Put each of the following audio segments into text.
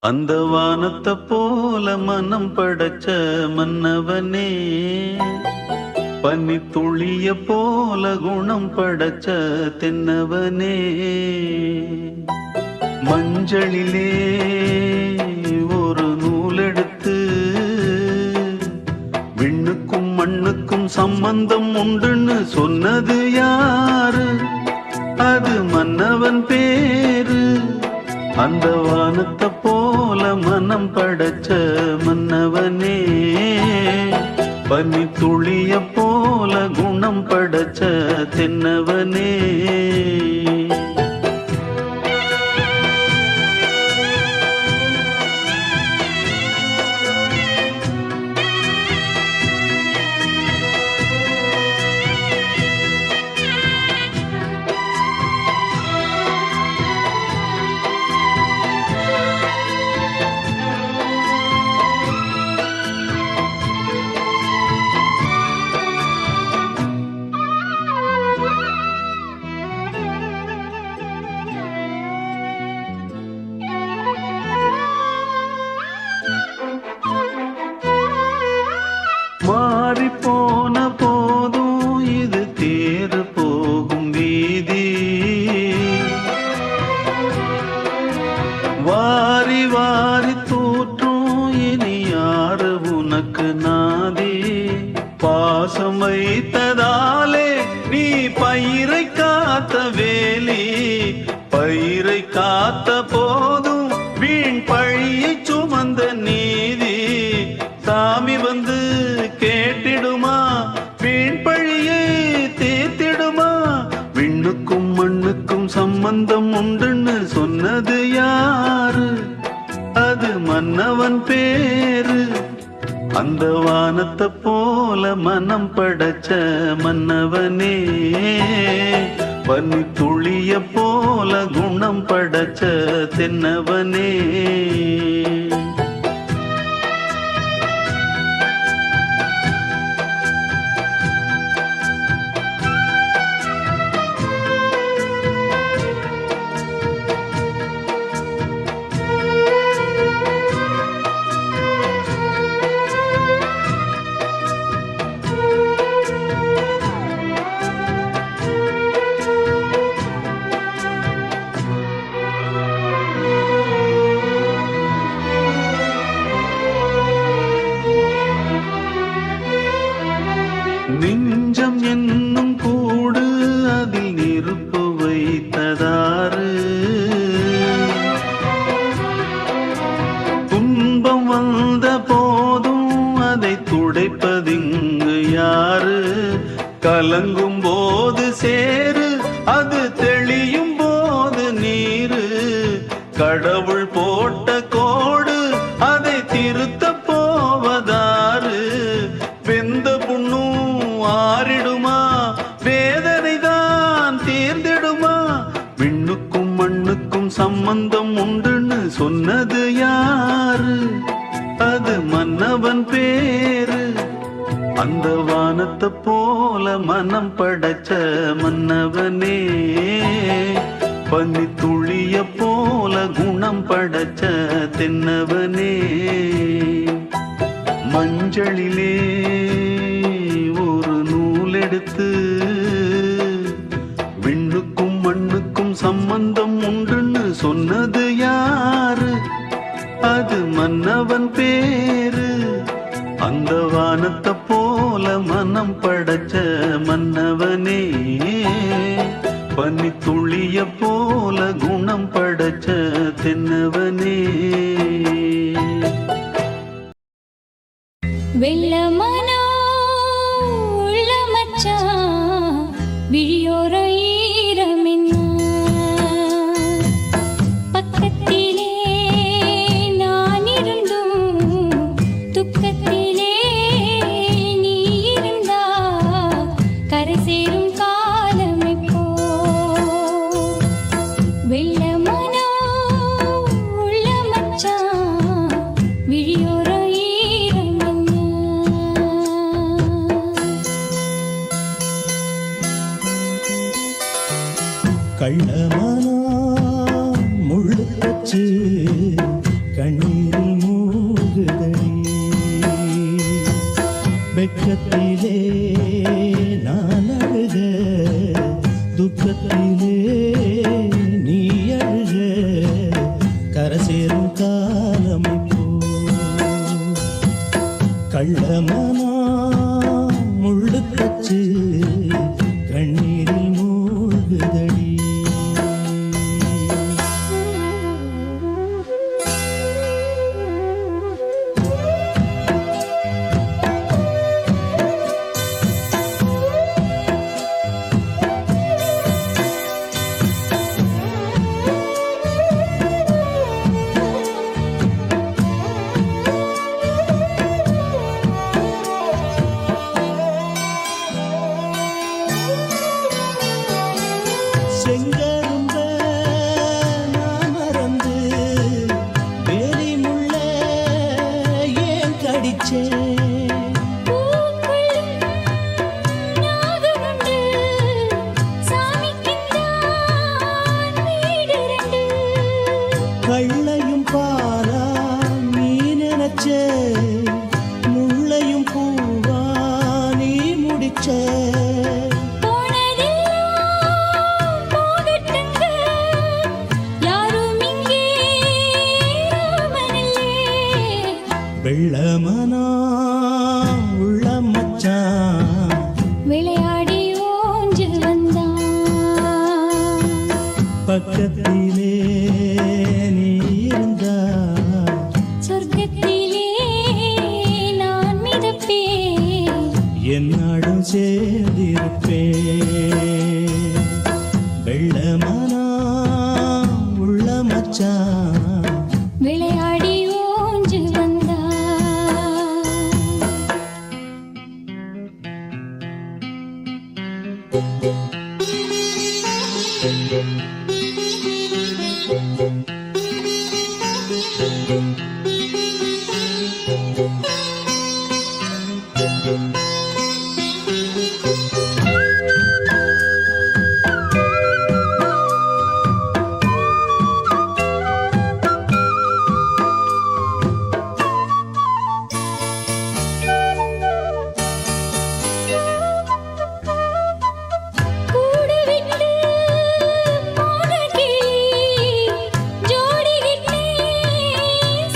அந்த வானத்தை போல மனம் படைச்ச மன்னவனே, பனி துளிய போல குணம் படைச்ச தென்னவனே, மஞ்சளிலே ஒரு நூலெடுத்து விண்ணுக்கும் மண்ணுக்கும் சம்பந்தம் உண்டுன்னு சொன்னது யாரு? அது மன்னவன் பேரு. அந்த வானத்தை போல மனம் படைச்ச மன்னவனே, பனி துளிய போல குணம் படைச்ச தென்னவனே. மாறி போன போதும் இது தேறு போகும் வீதி, வாரி வாரி தூற்றும் இனி யாரு உனக்கு நாதி? பாசம் வைத்ததாலே நீ பயிரை காத்த வேலி, பயிரை காத்த போதும் வீண் பழியை சுமந்த நீதி. சாமி வந்து கேட்டிடுமா, வீண் பழியை தீர்த்திடுமா? விண்ணுக்கும் மண்ணுக்கும் சம்பந்தம் உண்டுன்னு சொன்னது யாரு? அது மன்னவன் பேரு. அந்த வானத்தை போல மனம் படைச்ச மன்னவனே, பனி துளிய போல குணம் படைச்ச தென்னவனே. நெஞ்சம் என்னும் கூடு அதில் நெருப்பு வைத்ததாறு? துன்பம் வந்த போதும் அதை துடைப்பதிங்கு யாரு? கலங்கும் போது சேரு, அது தெளியும் போது நீரு. கடவுள் போட்ட கோடு அதை திருத்த போவதாரு? வெந்த புண்ணும் ஆறிடுமா, வேதனை தான் தீர்ந்திடுமா? விண்ணுக்கும் மண்ணுக்கும் சம்பந்தம் உண்டுன்னு சொன்னது யாரு? அது மன்னவன் பேரு. அந்த வானத்தை போல மனம் படைச்ச மன்னவனே, பனி துளிய போல குணம் படைச்ச தென்னவனே, மஞ்சளிலே ஒரு நூலெடுத்து விண்ணுக்கும் மண்ணுக்கும் சம்பந்தம் உண்டுன்னு சொன்னது யாரு? அது மன்னவன் பேரு. அந்த வானத்தை போல மனம் படைச்ச மன்னவனே, பனி துளிய போல குணம் படைச்ச தென்னவனே. வெள்ளமனோ உள்ள மச்சான் விழியோர ஈரமென்ன, பக்கத்திலே நான் இருந்தும் துக்கத்திலே நீ இருந்தா கரை சேரும் காலமெப்போ? வெள்ளமனோ உள்ள மச்சான் விழியோர ஈரமென்ன. கரை சேரும் காலம் இப்போ கள்ளமனா முள்ளு தச்சு கண்ணீரில் மூழ்குதடி. செங்கரும்ப நான் மறந்து வேலி முள்ள ஏன் கடிச்சேன்? கள்ளையும் பாலா நீ நினைச்ச முள்ளையும் பூவா நீ முடிச்ச. வெள்ளமனா உள்ள மச்சான் விளையாடி ஓஞ்சு வந்தான். பக்கத்திலே நீ இருந்தா சொர்க்கத்திலே நான் மிதப்பேன். என்னாடும் சேர்ந்திருப்பேன். வெள்ளமனா உள்ள மச்சான் விளையாடி ஓஞ்சு வந்தான். கூடு விட்டு போன கிளி ஜோடிகிட்டே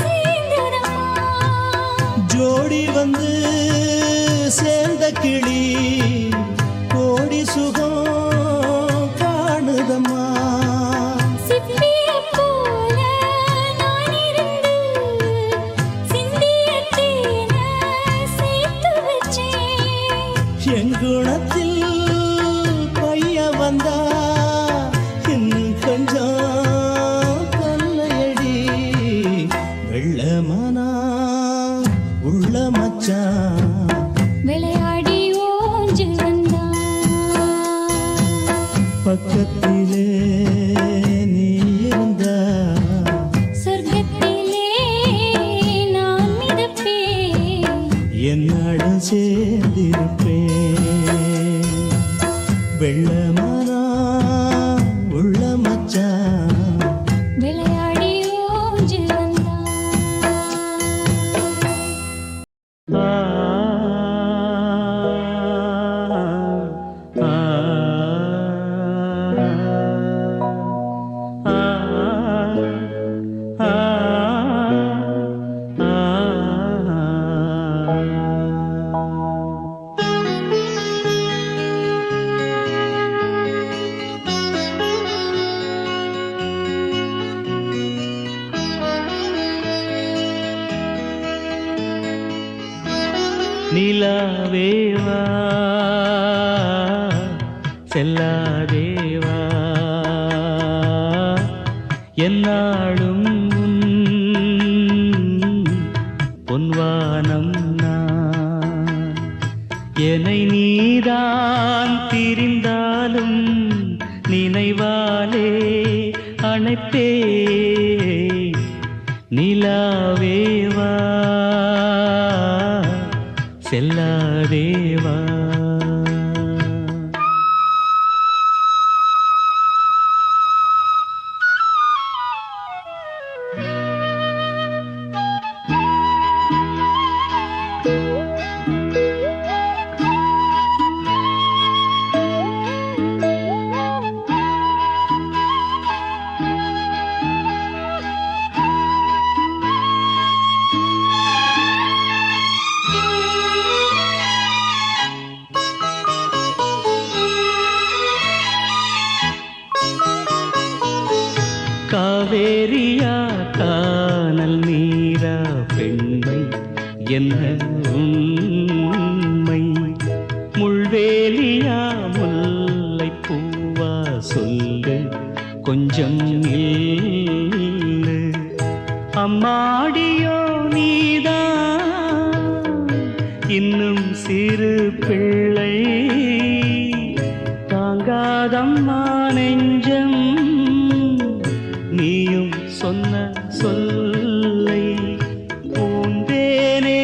சேர்ந்ததம்மா. ஜோடி வந்து சேர்ந்த கிளி கோடி சுகம் காணுதம்மா. சிப்பியைப் போல நான் இருந்து சிந்திய தேனை சேர்த்து வச்சேன். எங்குணத்தில் பைய வந்தா இன்னும் கொஞ்சம் கொல்லையடி. வெள்ளமனா உள்ள மச்சான் விளையாடி ஓஞ்சு வந்தான். பக்கத்திலே நீ இருந்தா சொர்க்கத்திலே நான் மிதப்பேன். என்னாடும் சேர்ந்திருப்பேன். வெள்ளமனா உள்ள மச்சான் விளையாடி ஓஞ்சு வந்தான். ஆ ஆ ஆ ஆ நிலாவேவா செல்லாதேவா என்னாடும் பொன்வானம் நான் என்னை நீதான் திரிந்தாலும் நினைவாலே அணைப்பே நிலாவேவா செல்லாதேவா. என்ன உண்மை? முள்வேலியா முல்லை பூவா சொல்லு கொஞ்சம் நில்லு. அம்மாடியோ நீதான் இன்னும் சிறு பிள்ளை, தாங்காதம்மா நெஞ்சம் நீயும் சொன்ன சொல்லை. பூந்தேனே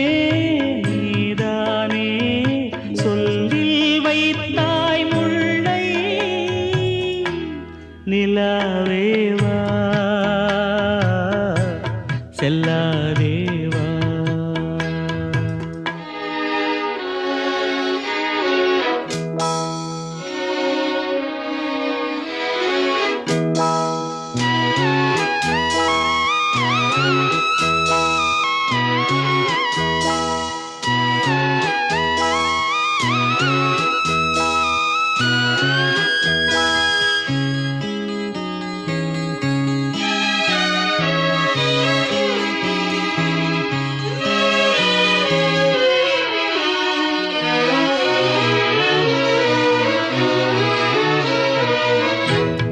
நீதானே சொல்லில் வைத்தாய் முல்லை. நிலாவேவா செல்லாதேவா.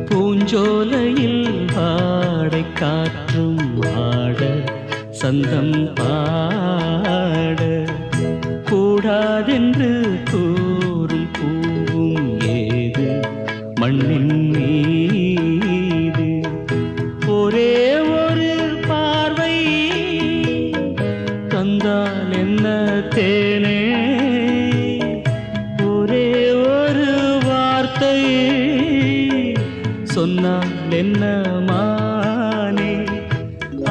பூஞ்சோலையில் பாடை காற்றும் ஆட சந்தம் பாட கூடாதென்று கூறும் பூவும் ஏது மண்ணின் மீது. ஒரே ஒரு பார்வை தந்தால் என்ன தேனே, ஒரே ஒரு வார்த்தை சொன்னால் என்ன மானே.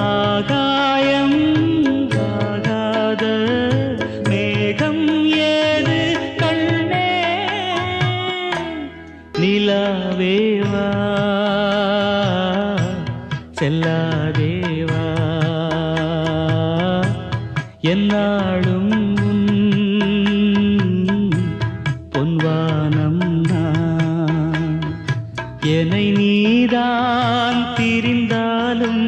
ஆகாயம் ஆகாத மேகம் ஏது கண்ணே. நிலாவேவா செல்லாதேவா. என்னாலும் பொன்வானம் நான். என்னை நீதான் திரிந்தாலும்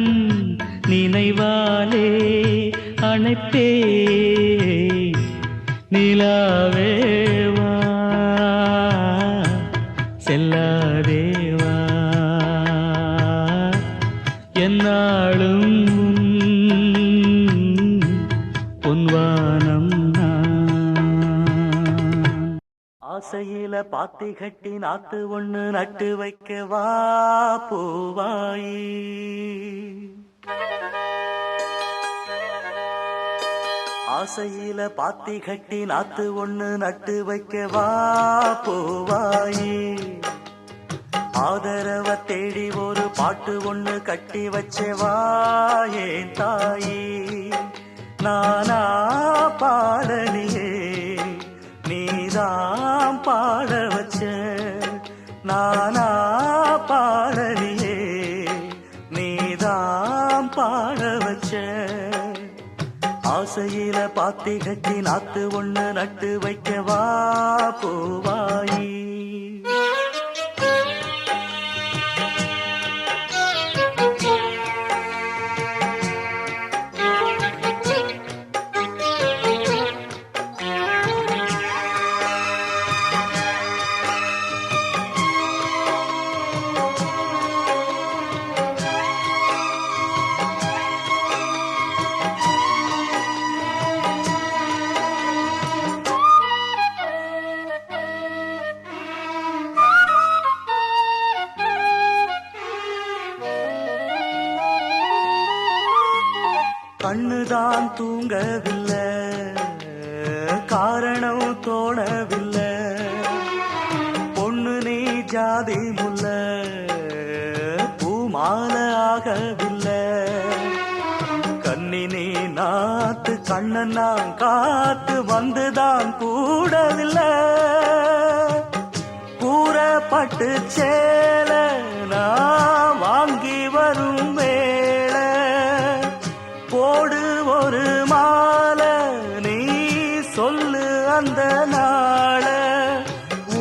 நினைவாலே அணைப்பே. நிலாவேவா செல்லாதேவா. என்னாலும் பொன்வானம் நான். ஆசையில பாத்தி கட்டி நாத்து ஒண்ணு நட்டு வைக்க வா பூவாயி. ஆசையில பாத்தி கட்டி நாத்து ஒண்ணு நட்டு வைக்க வா பூவாயி. ஆதரவ தேடி ஒரு பாட்டு ஒண்ணு கட்டி வச்சவா ஏன் தாயி. நானா பாடலியே நீதான் பாட வச்ச. நானா பாடலியே நீதான் பாட வச்ச. ஆசையில பாத்தி கட்டி நாத்து ஒண்ணு நட்டு வைக்கவா பூவாயி. கண்ணுதான் தூங்கவில்லை, காரணம் தோணவில்லை. பொண்ணு நீ ஜாதி முல்ல, பூமால ஆகவில்லை. கண்ணி நீ நாத்து கண்ணன் நான் காத்து வந்துதான் கூடவில்லை. கூறப்பட்டு சேல நான் வாங்கி வரும் வேளை. போடு ஒரு மாலை நீ சொல்லு அந்த நாள.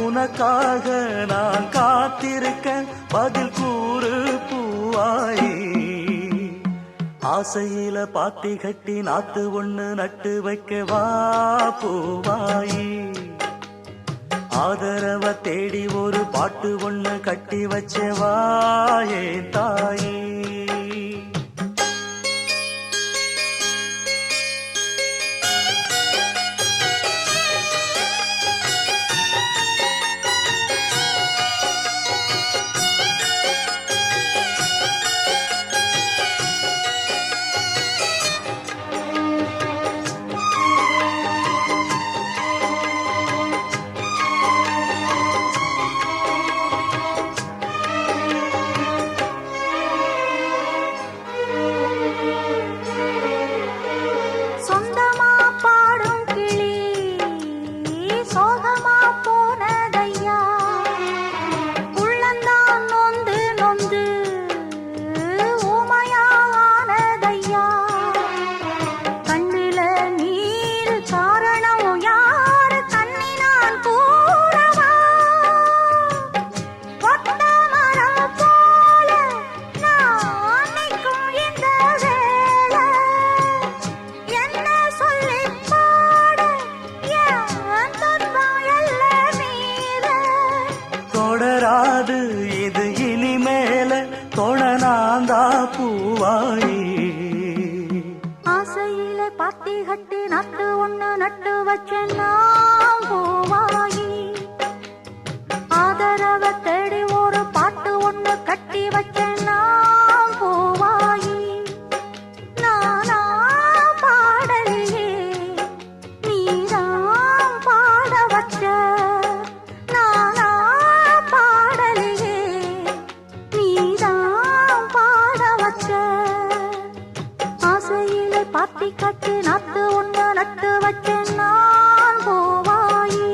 உனக்காக நான் காத்திருக்க பதில் கூறு பூவாயி. ஆசையில பாத்தி கட்டி நாத்து ஒண்ணு நட்டு வைக்கவா பூவாயி ஆதரவ தேடி ஒரு பாட்டு ஒண்ணு கட்டி வச்சவா ஏன் தாயி தொடராது இது இனிமேல தொடனாந்தா பூவாயி ஆசையில பாத்தி கட்டி நட்டு ஒண்ணு நட்டு வச்சேன்னா பூவாயி ஆதரவ தேடி ஒரு பாட்டு ஒண்ணு கட்டி வச்சேன்னா பூவாயி நானா பாடலையே நீதான் பாட வச்ச பாத்தி கட்டி நாத்து ஒண்ணு நட்டு வச்சேன் நான் பூவாயி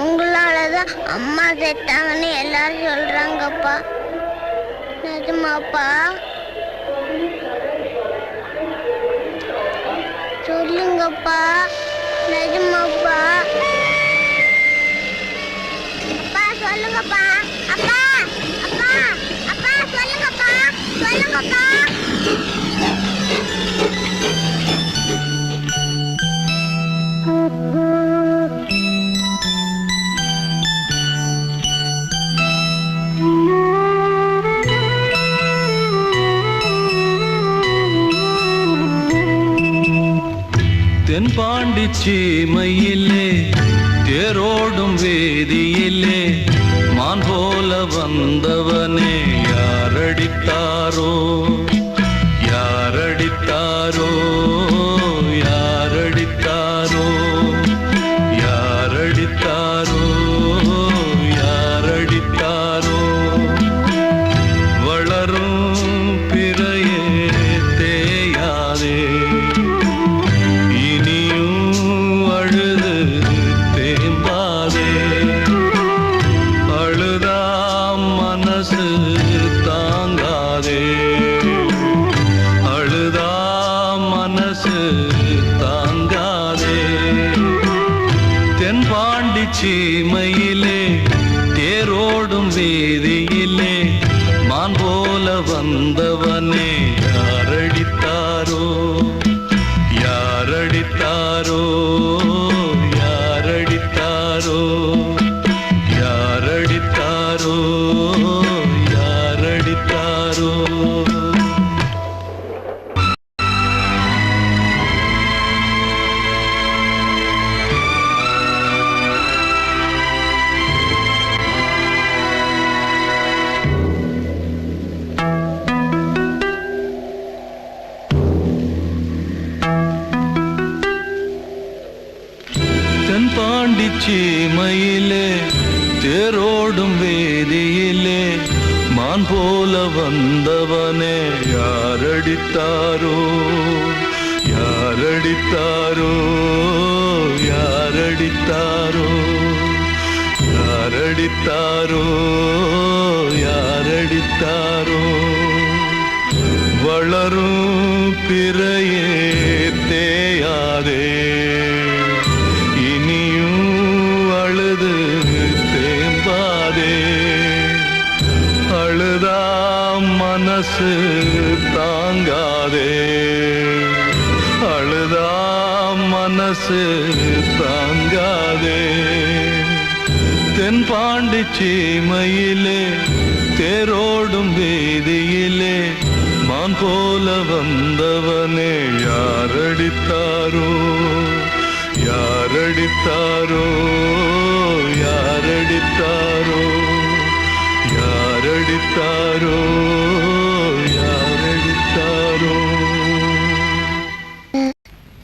உங்களாலதான் அம்மா செத்தாங்கன்னு எல்லாரும் சொல்றாங்கப்பா நிஜமாப்பா சொல்லுங்கப்பா நிஜமாப்பா அப்பா சொல்லுங்கப்பா அப்பா அப்பா அப்பா சொல்லுங்கப்பா சொல்லுங்கப்பா தென்பாண்டி சீமையிலே தேரோடும் வேதியிலே மான் போல வந்தவனே யாரடித்தாரோ யாரடித்தாரோ யாரடித்தாரோ யாரடித்தாரோ யாரடித்தாரோ வளரும் பிறையே தேயாதே தென்பாண்டி சீமையிலே தேரோடும் வேதியிலே மான் போல வந்தவனே யாரடித்தாரோ யாரடித்தாரோ யாரடித்தாரோ யாரடித்தாரோ யாரடித்தாரோ தென்பாண்டி சீமையிலே தேரோடும் வேதியிலே மான் போல வந்தவனே யாரடித்தாரோ யாரடித்தாரோ யாரடித்தாரோ யாரடித்தாரோ யாரடித்தாரோ வளரும் பிறையே தேயாதே அழுது தேம்பாதே அழுதா மனசு மனசு தாங்காதே அழுதா மனசு தாங்காதே தென்பாண்டி சீமையிலே தேரோடும் வீதியிலே மான் போல வந்தவனே யாரடித்தாரோ யாரடித்தாரோ யாரடித்தாரோ யாரடித்தாரோ யாரடித்தாரோ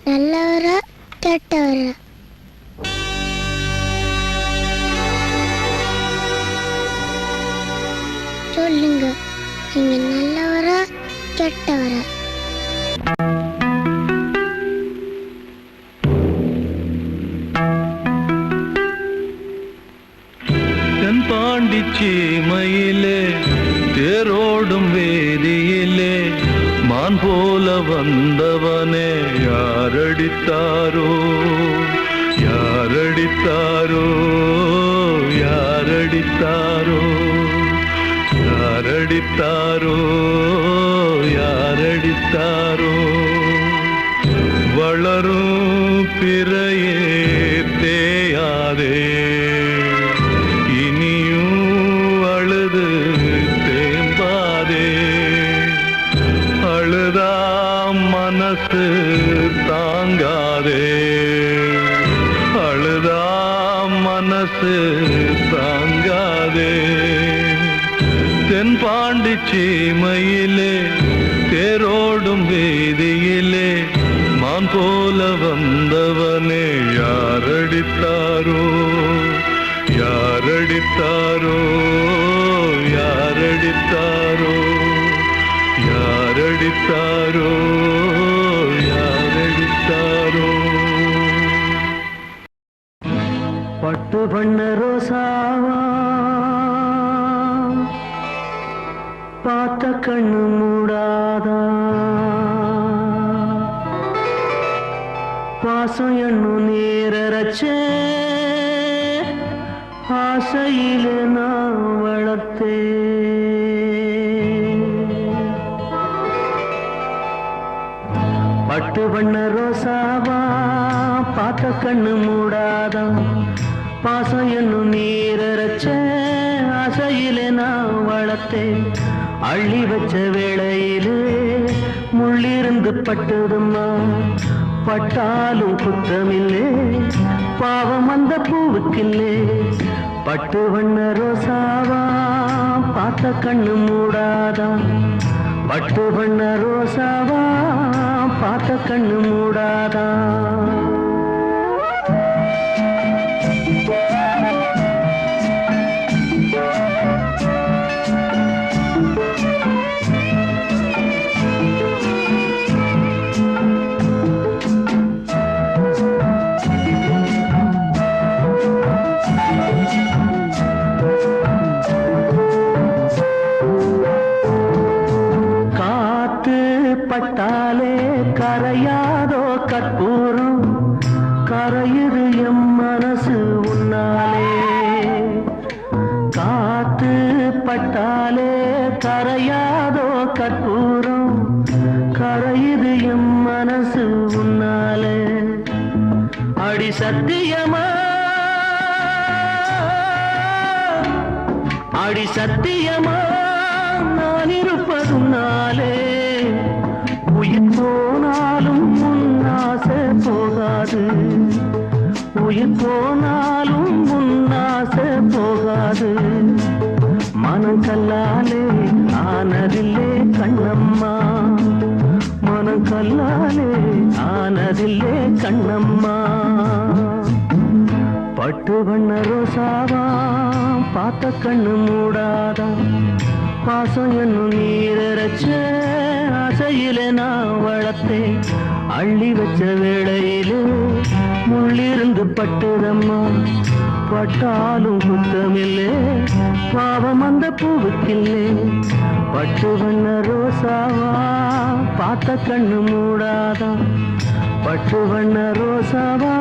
நல்லவரா கெட்டவரா? சொல்லுங்க, நீங்க நல்லவரா கெட்டவரா? தென்பாண்டி சீமையிலே தேரோடும் வேதியிலே மான் போல வந்தவனே யாரடித்தாரோ யாரடித்தாரோ யாரடித்தாரோ யாரடித்தாரோ யாரடித்தாரோ வளரும் பிறையே தேயாதே இனியும் அழுது தேம்பாதே அழுதா மனசு தாங்காதே அழுதா மனசு தாங்காதே தென்பாண்டி சீமையிலே தேரோடும் வீதியிலே மான் போல வந்தவனே யாரடித்தாரோ யாரடித்தாரோ யாரடித்தாரோ யாரடித்தாரோ யாரடித்தாரோ பட்டு பண்ண ரோசாவா பார்த்த கண்ணு மூடாதா பாசம் என்னும் நீரச்சே ஆசையிலே நான் வளர்த்தே பட்டு பண்ண ரோசாவா பார்த்த கண்ணு மூடாதா பாசம் என்னும் நீரச்ச ஆசையிலே நான் வளர்த்தேன் அள்ளி வச்ச வேளையிலே முள்ளிருந்து பட்டதும்மா பட்டாலும் குத்தமில்லே பாவம் அந்த பூவுக்கில்லே பட்டு வண்ண ரோசாவா பார்த்த கண்ணு மூடாதா பட்டு வண்ண ரோசாவா பார்த்த கண்ணு மூடாதா பட்டாலே கரையாதோ கற்பூரம் கரையுது எம் மனசு உன்னாலே காத்து பட்டாலே கரையாதோ கற்பூரம் கரையுது எம் மனசு உன்னாலே அடி சத்தியமா அடி சத்தியமா நான் இருப்பதுனாலே உயிர் போனாலும் உன்னாசை போகாது உயிர் போனாலும் உன்னாசை போகாது மனம் கல்லாலே ஆனதில்லே கண்ணம்மா மனம் கல்லாலே ஆனதில்லே கண்ணம்மா பட்டு வண்ண ரோசாவா பார்த்த கண்ணு மூடாதா பாசம் என்னும் நீரச்ச ஆசையிலே நான் வளர்த்தேன் அள்ளி வச்ச வேளையிலே முள்ளிருந்து பட்டுதம்மா பட்டாலும் குத்தமில்லே பாவம் அந்த பூவுக்கில்லே பட்டு வண்ண ரோசாவா பார்த்த கண்ணு மூடாதா பட்டு வண்ண ரோசாவா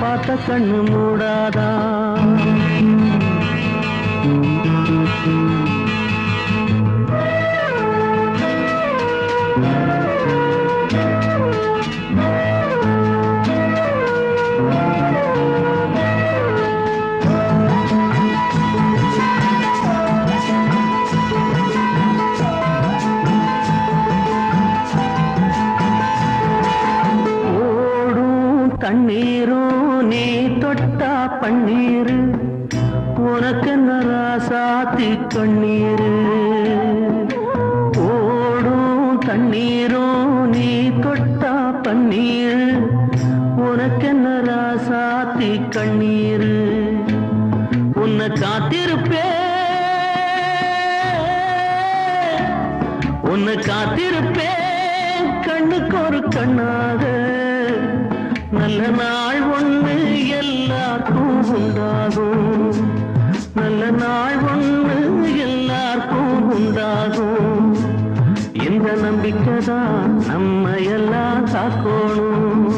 பார்த்த கண்ணு மூடாதா பன்னீரு உனக்கென்ன ராசாத்தி கண்ணீரு ஓடும் தண்ணீரும் நீ தொட்டா பன்னீரு உனக்கென்ன ராசாத்தி கண்ணீரு உன்னை காத்திருப்பேன் கண்ணுக்கு ஒரு கண்ணாக நல்ல நாள் ஒண்ணு எல்லாருக்கும் உண்டாகும் நல்ல நாள் ஒண்ணு எல்லாருக்கும் உண்டாகும் இந்த நம்பிக்கை தான் நம்ம எல்லாம் காக்கணும்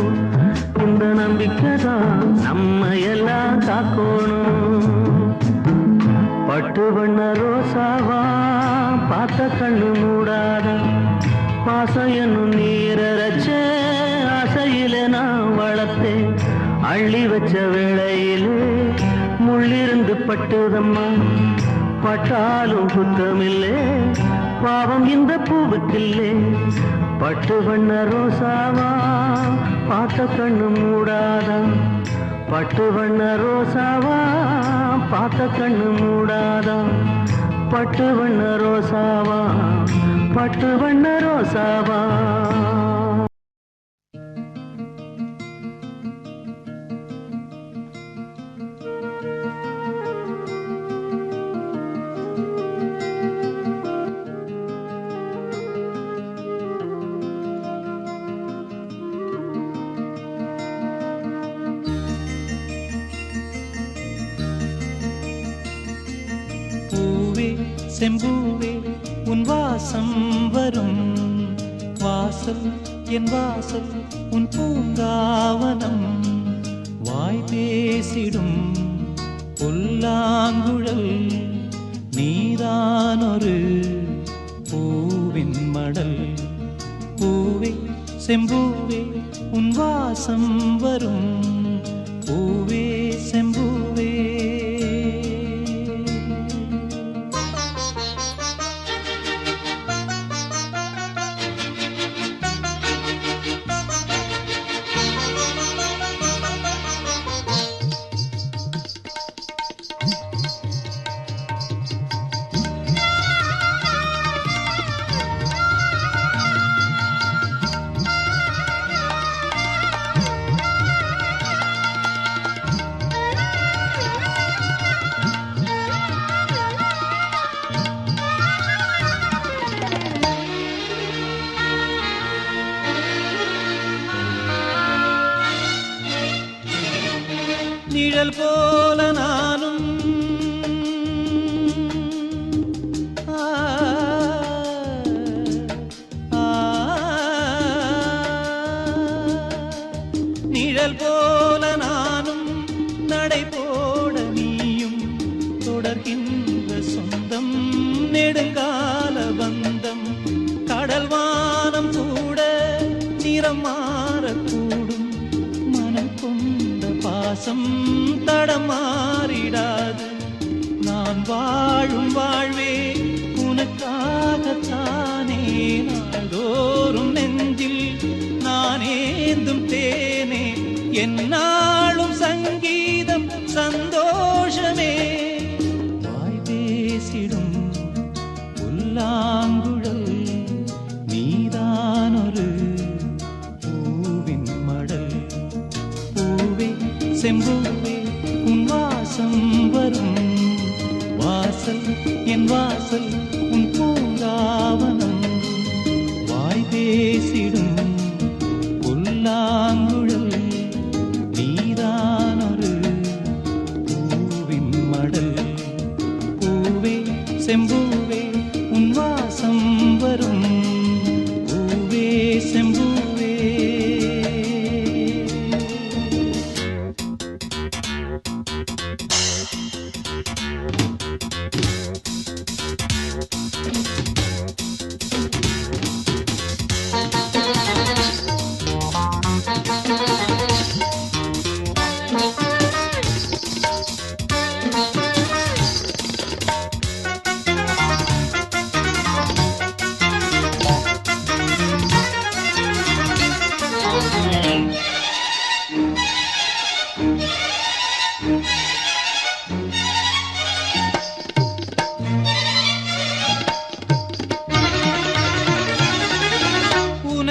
இந்த நம்பிக்கை தான் நம்ம எல்லாம் காக்கணும் பட்டு வண்ண ரோசாவா பார்த்த கண்ணு மூடாதா பாசம் என்னும் நீரச்ச ஆசையில நான் வளர்த்தேன் அள்ளி வச்ச வேளையிலே முள்ளிருந்து பட்டுதம்மா பட்டாலும் குத்தமில்லே பாவம் இந்த பூவுக்கில்லே பட்டு வண்ண ரோசாவா பார்த்த கண்ணு மூடாதா பட்டு வண்ண ரோசாவா பார்த்த கண்ணு மூடாதா பட்டு வண்ண ரோசாவா பட்டு வண்ண ரோசாவா செம்பூவே உன் வாசம் வரும் வாசல் என் வாசல் உன் பூங்காவனம் வாய் பேசிடும் புல்லாங்குழல் நீதானொரு பூவின் மடல் பூவே செம்பூவே உன் வாசம் வரும் பூவே செம்பூவே நிழல் போல நானும் நிழல் போல நானும் நடை போட நீயும் தொடர்கின்ற சொந்தம் நெடுங்கால பந்தம் கடல் வானம் கூட நிறம் மாறக்கூடும் மனம் கொண்ட பாசம் தடம் மாறிடாது நான் வாழும் வாழ்வே உனக்காகத்தானே நாள்தோறும் நெஞ்சில் நான் ஏந்தும் தேனே என்னாலும் சங்கீதம் சந்தோஷமே வாய் பேசிடும் புல்லாங்குழல் நீதானொரு பூவின் மடல் பூவே செம்பூவே உன் வாசம் வரும் வாசல் என் வாசல் உன் பூங்காவனம் வாய் பேசிடும் புல்லாங்குழல் நீதானொரு பூவின் மடல் பூவே செம்பூவே உன் வாசம் வரும் பூவே செம்பூவே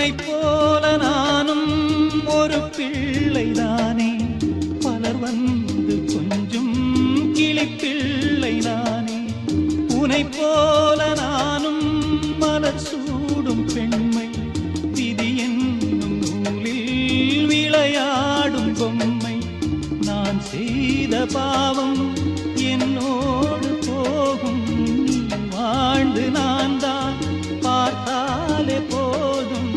உனை போல நானும் ஒரு பிள்ளைதானே, பலர் வந்து கொஞ்சம் கிளிப்பிள்ளை நானே. உனை போல நானும் மலர் சூடும் பெண்மை, விதி என்னும் நூலில் விளையாடும் பொம்மை. நான் செய்த பாவம் என்னோடு போகும், நீ வாழ்ந்து நான் தான் பார்த்தாலே போதும்.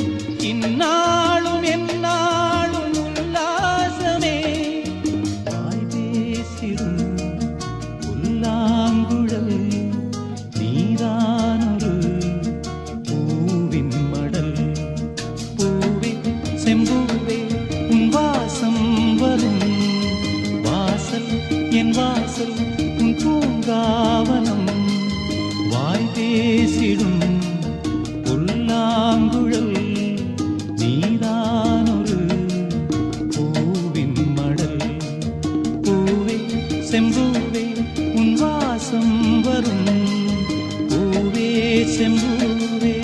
இந்நாளும் எந்நாளும் உல்லாசமே, வாய் பேசிடும் புல்லாங்குழல் நீதானொரு பூவின் மடல். பூவே செம்பூவே உன் வாசம் வரும், வாசல் என் வாசல் உன் பூங்காவனம். வாய் பேசிடும் புல்லாங்குழல் நீதானொரு பூவின் மடல். பூவே செம்பூவே உன் வாசம் வரும், பூவே செம்பூவே.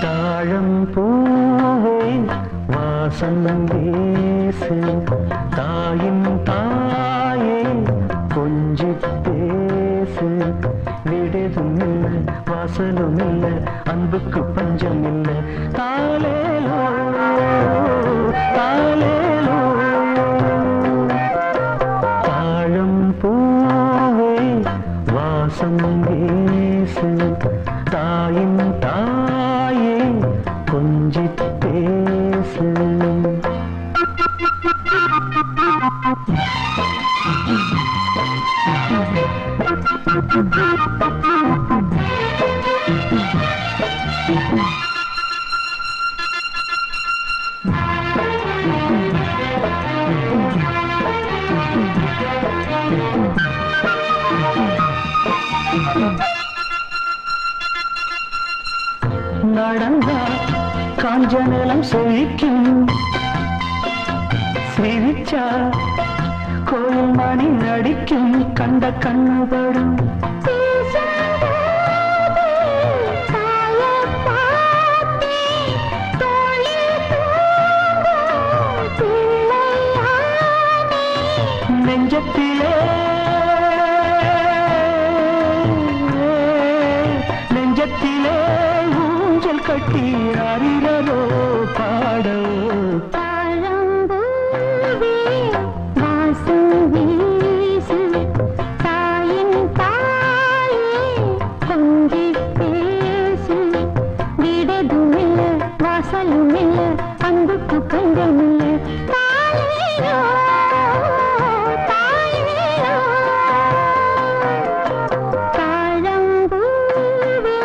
தாழம் பூவே வாசம் வீசு, தாயின் தாயே கொஞ்சி பேசு. விடுதும் இல்லை வாசலும் இல்லை, அன்புக்கு பஞ்சம் இல்லை. தாலேலோ தாலேலோ. தாழம் பூவே வாசம் வீசு, தாயின் தாயே கொஞ்சி பேசு. நடந்தா காஞ்ச நிலம் செழிக்கும், சிரிச்சா கோயில் மணி நடிக்கும். கண்ட கண்ணுபடும் நெஞ்சத்திலே நெஞ்சத்திலே ஊஞ்சல் கட்டி அறிகிறதோ பாடோ. தாழம்பூவே வாசம் வீசு, தாயின் தாயே கொஞ்சி பேசு. விடதும் இல்லை வாசலும் இல்லை, அன்புக்கு பஞ்சம் இல்லை. தாயேயோ தாயேயோ. தாழம்பூவே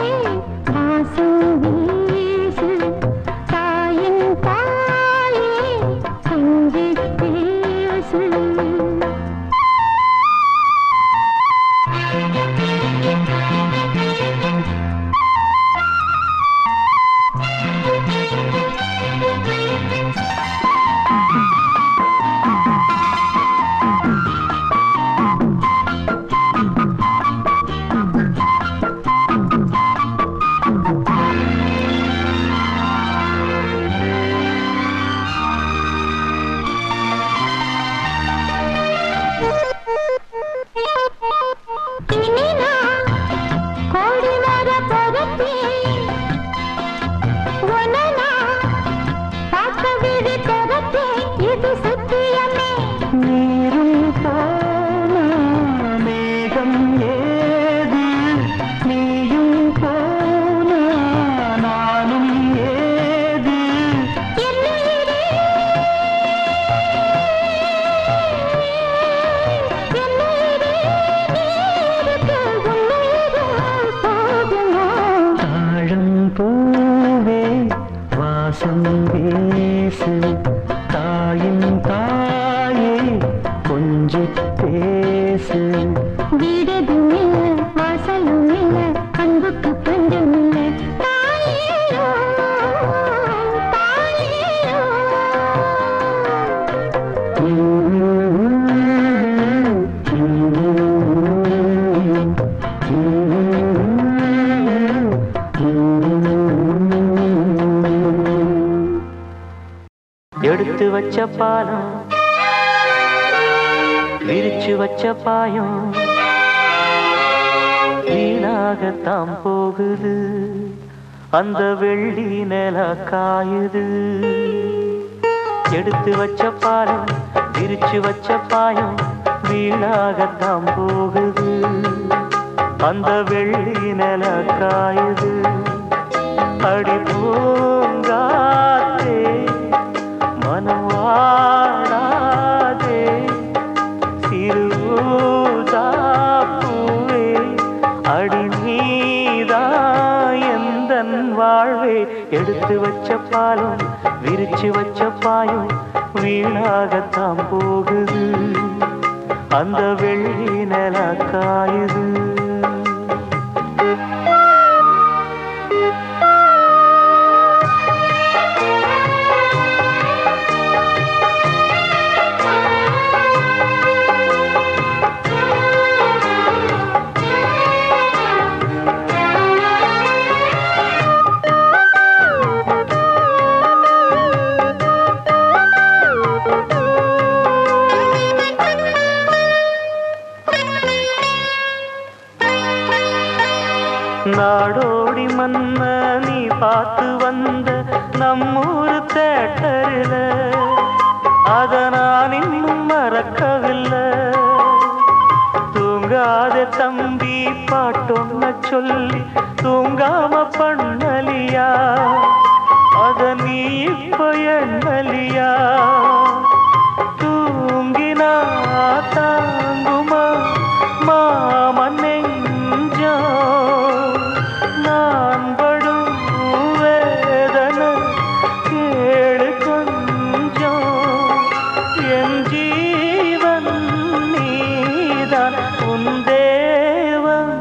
வாசம் வீசு, தாயின் தாயே எடுத்து வச்ச பாலம் விரிச்சு வச்ச பாயம் வீணாகத்தான் போகுது அந்த வெள்ளி நில காயுது எடுத்து வச்ச பாலம் விரிச்சு வச்ச பாயம் வீணாகத்தான் போகுது அந்த வெள்ளி நில காயுது அடி பூங்காத்தே மனம் வாழாதே சிறுதாப்பூவே அடி நீதா எந்தன் வாழ்வே எடுத்து வச்ச பாலம் விரிச்சு வச்ச பாயம் வீணாகத்தான் போகுது அந்த வெள்ளி நில காயுது நாடோடி மன்ன நீ பார்த்து வந்த நம்மூரு தேட்டரில் அத நான் இன்னும் மறக்கவில்லை தூங்காத தம்பி பாட்டொன்ன சொல்லி தூங்காம பண்ணலியா அத நீ இப்ப எண்ணலியா தூங்கினா தாங்குமா மாமன் நெஞ்சோ நான் படும் வேதனை கேளு கொஞ்சம் என் ஜீவன் நீதான் உன் தேவன்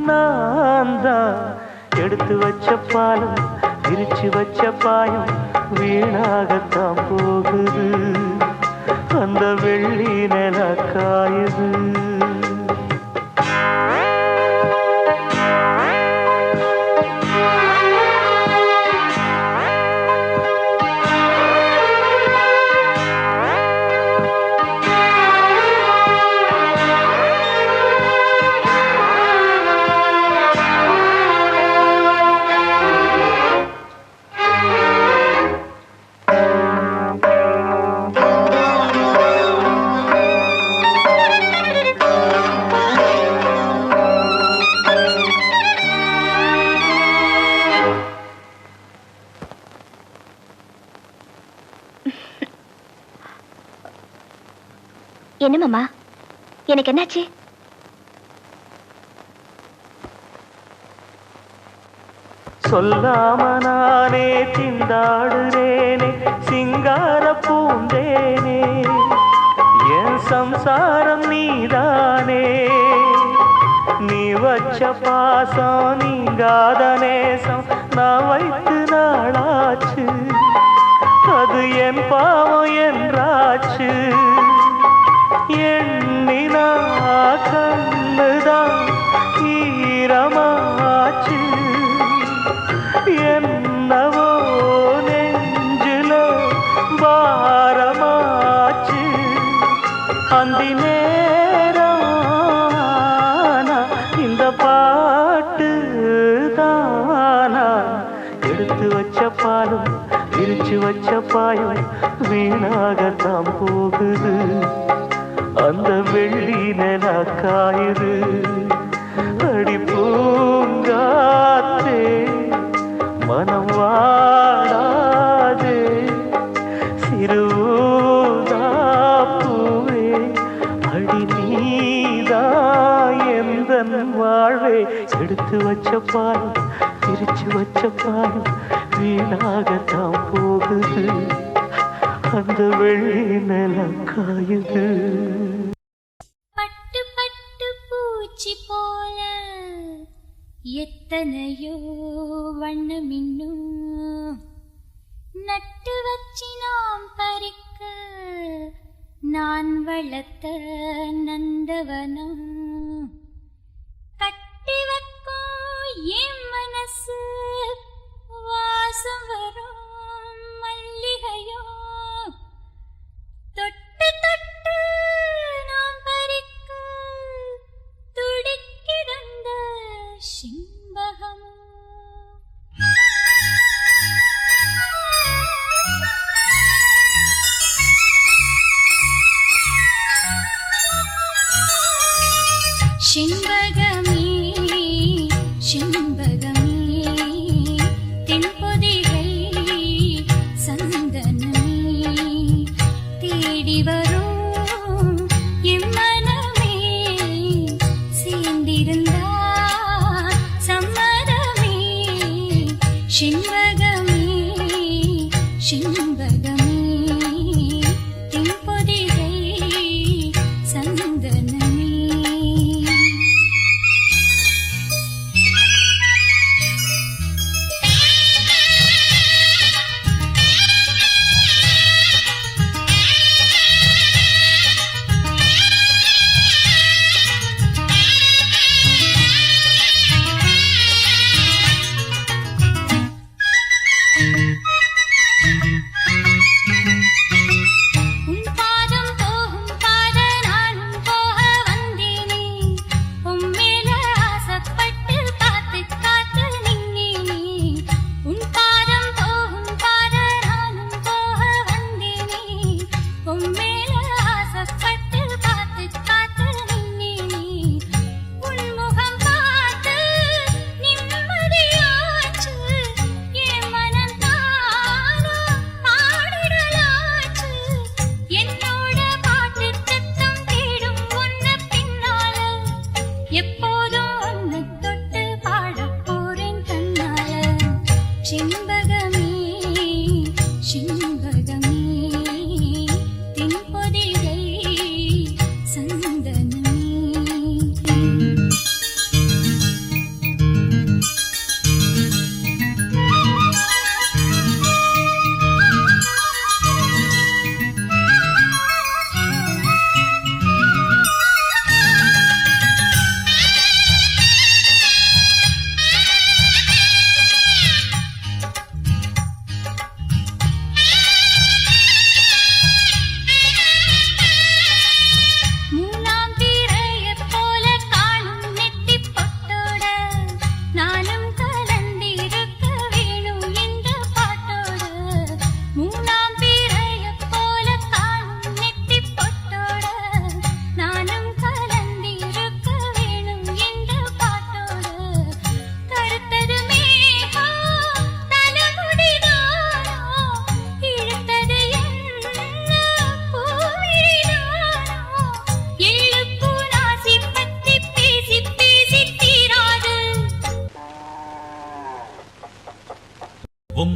நான் தான் எடுத்து வச்ச பாலம் விரிச்சு வச்ச பாயம் வீணாகத்தான் போகுது அந்த வெள்ளி நில காயுது என்ன மாமா எனக்கு என்னாச்சு சொல்லாம நானே திண்டாடுறேனே சிங்கார பூந்தேனே என் சம்சாரம் நீதானே நீ வச்ச பாசம் நீங்காத நேசம் நான் வைத்து நாளாச்சு அது என் பாவம் என்றாச்சு எண்ணினா கண்ணுதான் ஈரமாச்சு என்னவோ நெஞ்சில பாரமாச்சு அந்தி நேரானா இந்த பாட்டு தானா எடுத்து வச்ச பாலும் விரிச்சு வச்ச பாயும் வீணாகத்தான் போகுது அந்த வெள்ளி நில காயுது அடி பூங்காத்தே மனம் வாழாதே சிறுதாப்பூவே அடி நீதா எந்தன் வாழ்வே எடுத்து வச்ச பாலும் பிரிச்சு வச்ச பாலும் வீணாகத்தான் போகுது அந்த வெள்ளி நில காயுது பட்டு பட்டு பூச்சி போல எத்தனையோ வண்ணமின்னும் நட்டு வச்சி நாம் பறிக்க நான் வளர்த்த நந்தவனம் கட்டி என் மனசு வாசம் வரும் மல்லிகையோ தொட்டு தொட்டு நாம் பறிக்க துடிக்கிடந்த சிம்பகமோ சிம்பகமே சிம்பகமே தென்பொதிகை சந்தனமே தேடி வரும் எம்மனமே சேர்ந்திருந்தா சம்மதமே சிம்பகமே சிம்பகமே தென்பொதிகை சந்தனமே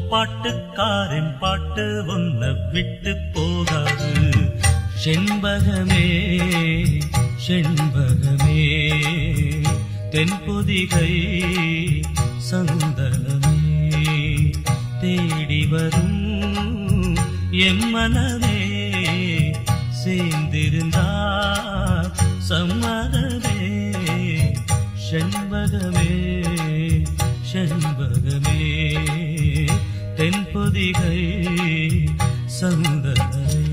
பாட்டுக்காரன் பாட்டு ஒன்ன விட்டு போகாது செண்பகமே செண்பகமே தென்பொதிகை சந்தனமே தேடி வரும் எம்மனமே சேர்ந்திருந்தா சம்மதமே செண்பகமே செண்பகமே தென்பொதிகை சந்தனமே.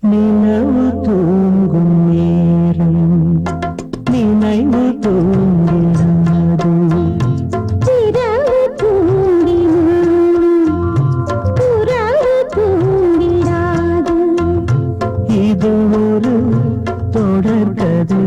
நிலவு தூங்கும் நேரம் நினைவு தூங்கிடாது இரவு தூங்கினாலும் உறவு தூங்கிடாது இது ஒரு தொடர்கதை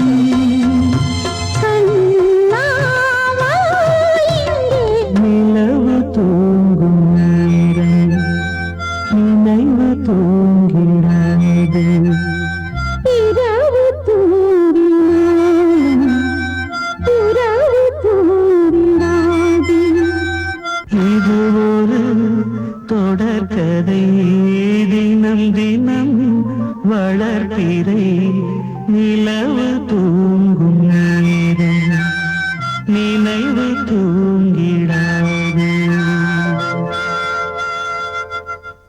ஆ